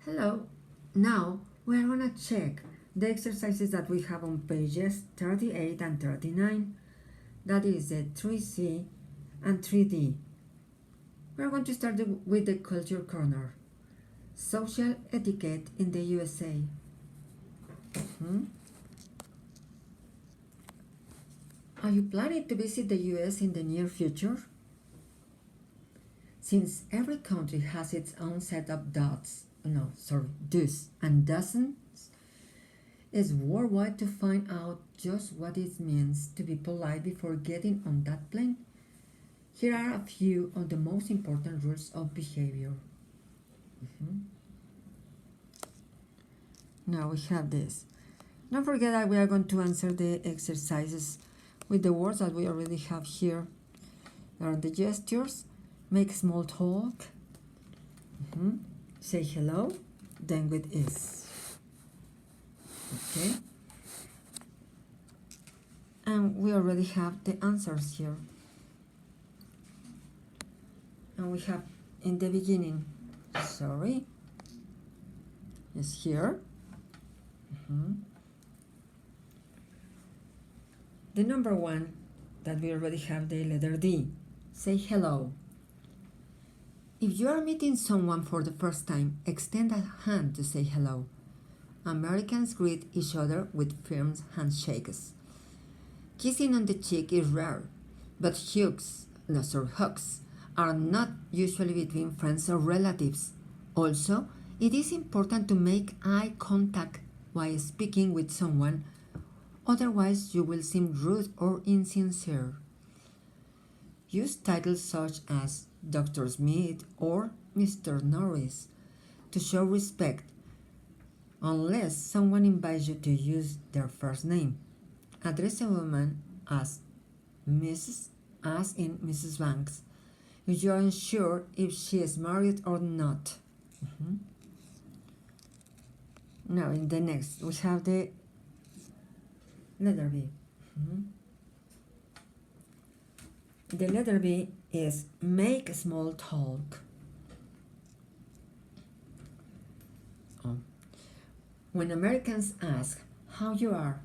Hello. Now we are going to check the exercises that we have on pages 38 and 39. That is the 3C and 3D. We are going to start with the culture corner. Social etiquette in the USA. Are you planning to visit the US in the near future? Since every country has its own set of do's and don'ts, it's worthwhile to find out just what it means to be polite before getting on that plane. Here are a few of the most important rules of behavior. Now we have this. Don't forget that we are going to answer the exercises with the words that we already have here. There are the gestures. Make small talk. Say hello, then with is. Okay? And we already have the answers here. And we have in the beginning, sorry, is here. The number one that we already have the letter D. Say hello. If you are meeting someone for the first time, extend a hand to say hello. Americans greet each other with firm handshakes. Kissing on the cheek is rare, but hugs are not usually between friends or relatives. Also, it is important to make eye contact while speaking with someone, otherwise you will seem rude or insincere. Use titles such as Dr. Smith or Mr. Norris to show respect, unless someone invites you to use their first name. Address a woman as Mrs. as in Mrs. Banks if you are unsure if she is married or not. Now in the next we have the letter B. The letter B is make small talk. When Americans ask how you are,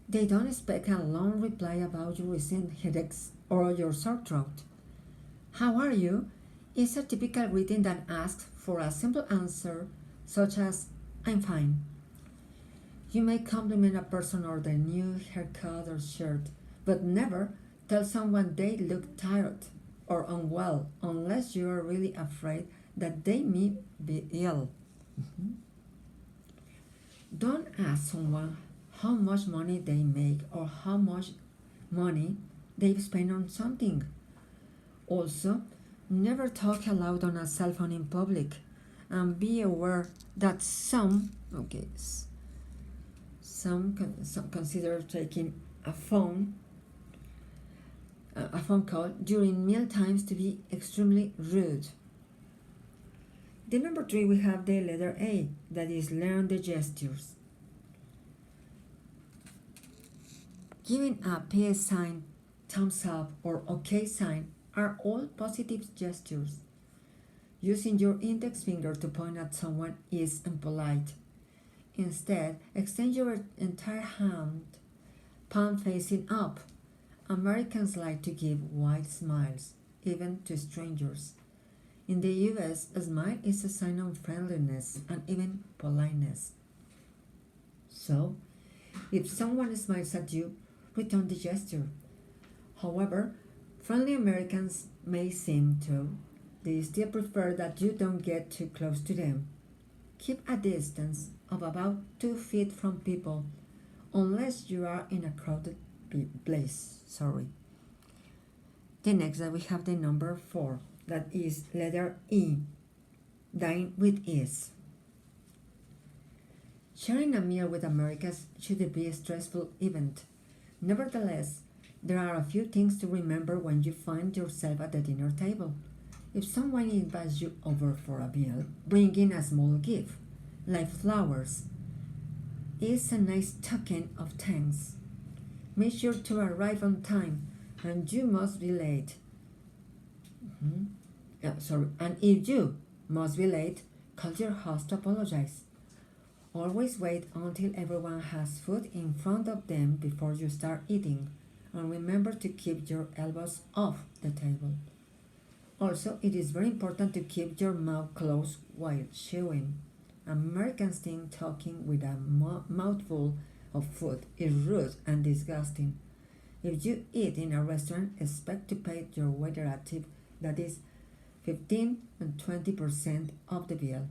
they don't expect a long reply about your recent headaches or your sore throat. How are you is a typical greeting that asks for a simple answer such as I'm fine. You may compliment a person or their new haircut or shirt, but never tell someone they look tired or unwell unless you are really afraid that they may be ill. Don't ask someone how much money they make or how much money they've spent on something. Also, never talk aloud on a cell phone in public, and be aware that some consider taking a phone call during meal times to be extremely rude. The number 3 we have the letter A, that is learn the gestures. Giving a peace sign, thumbs up, or OK sign are all positive gestures. Using your index finger to point at someone is impolite. Instead, extend your entire hand, palm facing up. Americans like to give wide smiles, even to strangers. In the US, a smile is a sign of friendliness and even politeness. So, if someone smiles at you, return the gesture. However, friendly Americans may seem to, they still prefer that you don't get too close to them. Keep a distance of about 2 feet from people, unless you are in a crowded place. The next that we have the number 4, that is letter E, dine with ease. Sharing a meal with Americans should be a stressful event. Nevertheless, there are a few things to remember when you find yourself at the dinner table. If someone invites you over for a meal, bring in a small gift, like flowers. It's a nice token of thanks. Make sure to arrive on time, and you must be late. And if you must be late, Call your host to apologize. Always wait until everyone has food in front of them before you start eating, and remember to keep your elbows off the table. Also, it is very important to keep your mouth closed while chewing. Americans think talking with a mouthful of food is rude and disgusting. If you eat in a restaurant, expect to pay your waiter a tip that is 15 and 20% of the bill,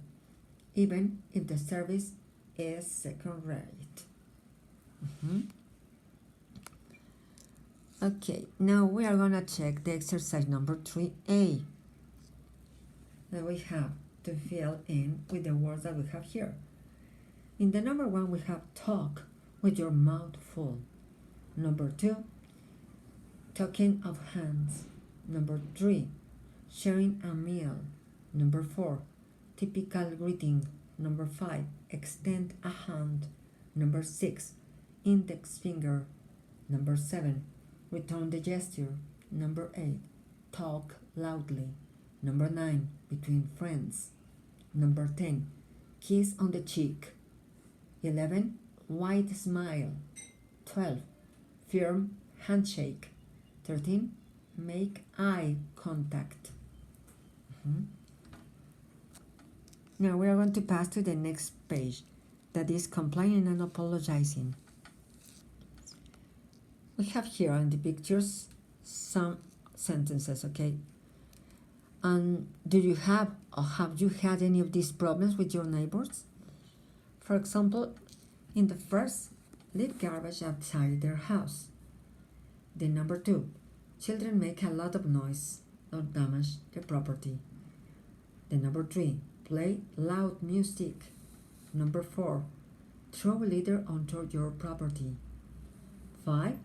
even if the service is second rate. Okay, now we are gonna check the exercise number 3A that we have to fill in with the words that we have here. In the number 1, we have talk with your mouth full. Number 2, talking of hands. Number 3, sharing a meal. Number 4, typical greeting. Number 5, extend a hand. Number 6, index finger. Number 7, return the gesture. Number 8, talk loudly. Number 9, between friends. Number 10, kiss on the cheek. 11, wide smile. 12, firm handshake. 13, make eye contact. Now we are going to pass to the next page, that is complaining and apologizing. We have here on the pictures some sentences, okay? And do you have or have you had any of these problems with your neighbors? For example, in the first, leave garbage outside their house. The number 2, children make a lot of noise or damage the property. The number 3, play loud music. Number 4, throw a litter onto your property. 5,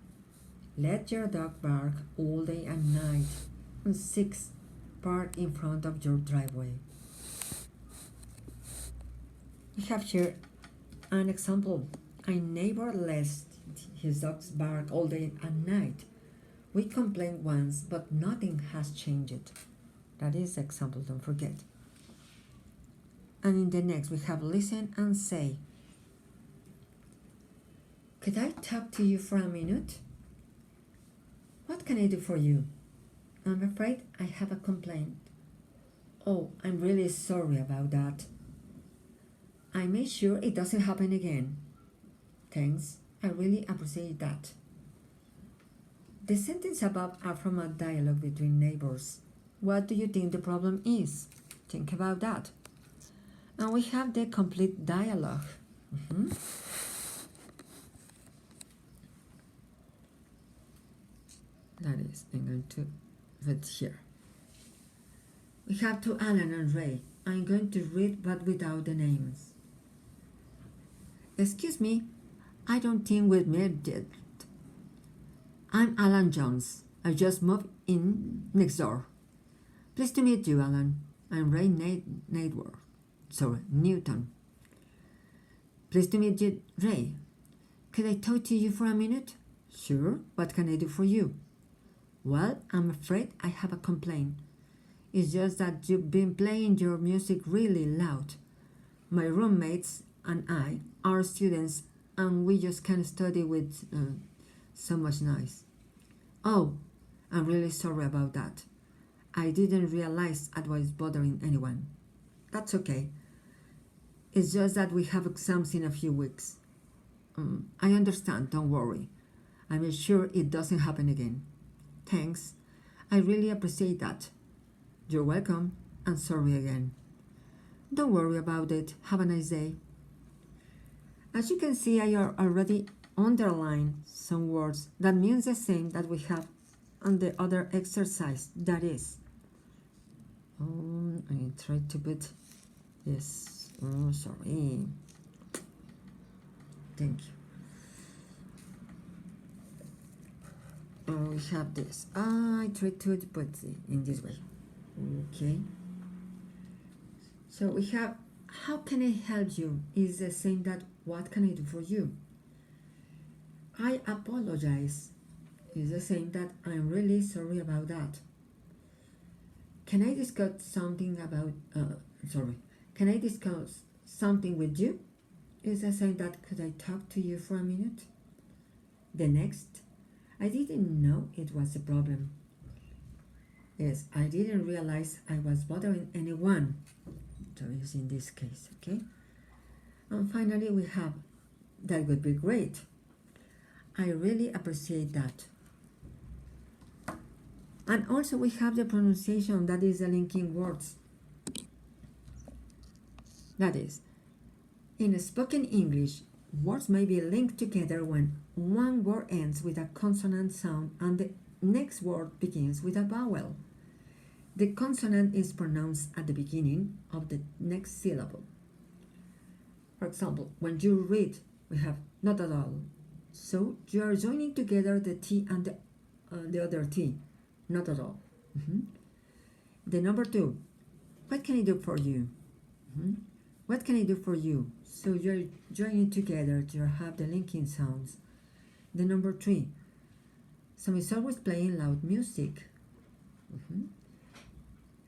let your dog bark all day and night. And 6, park in front of your driveway. We have here an example. A neighbor lets his dogs bark all day and night. We complained once, but nothing has changed. That is example, don't forget. And in the next, we have listen and say. Could I talk to you for a minute? What can I do for you? I'm afraid I have a complaint. Oh, I'm really sorry about that. I made sure it doesn't happen again. Thanks, I really appreciate that. The sentences above are from a dialogue between neighbors. What do you think the problem is? Think about that. And we have the complete dialogue. That is, I'm going to put here. We have to Alan and Ray. I'm going to read but without the names. Excuse me, I don't think we've met yet. I'm Alan Jones. I just moved in next door. Pleased to meet you, Alan. I'm Ray Newton. Pleased to meet you, Ray. Could I talk to you for a minute? Sure. What can I do for you? Well, I'm afraid I have a complaint. It's just that you've been playing your music really loud. My roommates and I are students and we just can't study with so much noise. Oh, I'm really sorry about that. I didn't realize I was bothering anyone. That's okay. It's just that we have exams in a few weeks. I understand, don't worry. I'm sure it doesn't happen again. Thanks. I really appreciate that. You're welcome, and sorry again. Don't worry about it. Have a nice day. As you can see, I already underlined some words that means the same that we have on the other exercise. That is, I tried to put this. Oh, sorry. Thank you. We have this. I tried to put it in this way. Okay. So we have, how can I help you? Is the same that what can I do for you? I apologize. Is the same that I'm really sorry about that. Can I discuss something about, Can I discuss something with you? Is a saying that could I talk to you for a minute? The next, I didn't know it was a problem. Yes, I didn't realize I was bothering anyone. So it's in this case, okay? And finally, we have that would be great. I really appreciate that. And also we have the pronunciation, that is the linking words. That is, in spoken English, words may be linked together when one word ends with a consonant sound and the next word begins with a vowel. The consonant is pronounced at the beginning of the next syllable. For example, when you read, we have not at all. So you are joining together the T and the other T, not at all. The number 2, what can I do for you? What can I do for you? So you're joining together to have the linking sounds. The number 3, Sam is always playing loud music.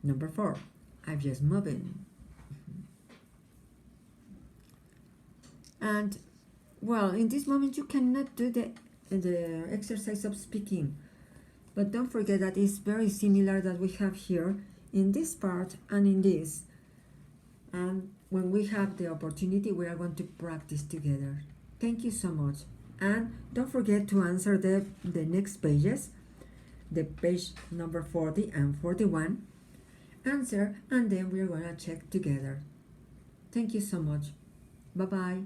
Number 4, I'm just moving. And well, in this moment you cannot do the exercise of speaking, but don't forget that it's very similar that we have here in this part and in this. And when we have the opportunity, we are going to practice together. Thank you so much. And don't forget to answer the next pages, the page number 40 and 41. Answer, and then we are going to check together. Thank you so much. Bye-bye.